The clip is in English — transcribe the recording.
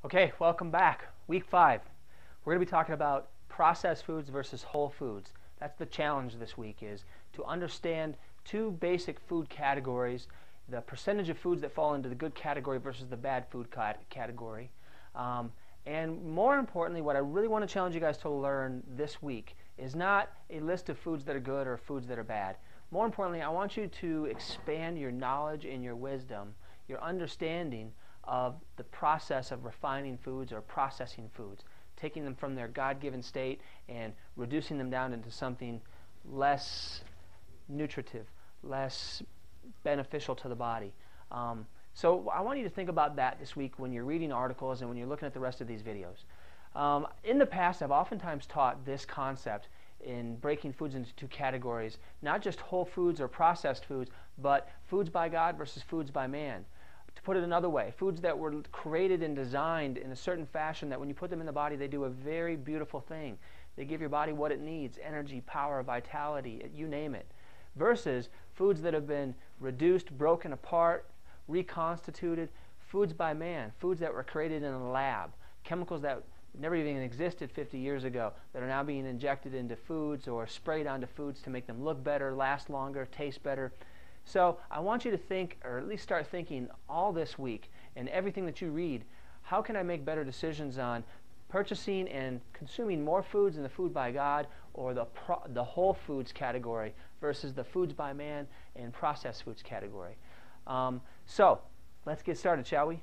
Okay, welcome back. Week 5. We're going to be talking about processed foods versus whole foods. That's the challenge this week, is to understand two basic food categories, the percentage of foods that fall into the good category versus the bad food category. And more importantly, what I really want to challenge you guys to learn this week is not a list of foods that are good or foods that are bad. More importantly, I want you to expand your knowledge and your wisdom, your understanding of the process of refining foods or processing foods, taking them from their God-given state and reducing them down into something less nutritive, less beneficial to the body. So I want you to think about that this week when you're reading articles and when you're looking at the rest of these videos. In the past, I've oftentimes taught this concept in breaking foods into two categories, not just whole foods or processed foods, but foods by God versus foods by man. To put it another way, foods that were created and designed in a certain fashion that when you put them in the body, they do a very beautiful thing. They give your body what it needs: energy, power, vitality, you name it. Versus foods that have been reduced, broken apart, reconstituted, foods by man, foods that were created in a lab, chemicals that never even existed 50 years ago that are now being injected into foods or sprayed onto foods to make them look better, last longer, taste better. So I want you to think, or at least start thinking all this week and everything that you read, how can I make better decisions on purchasing and consuming more foods in the food by God or the whole foods category versus the foods by man and processed foods category. So let's get started, shall we?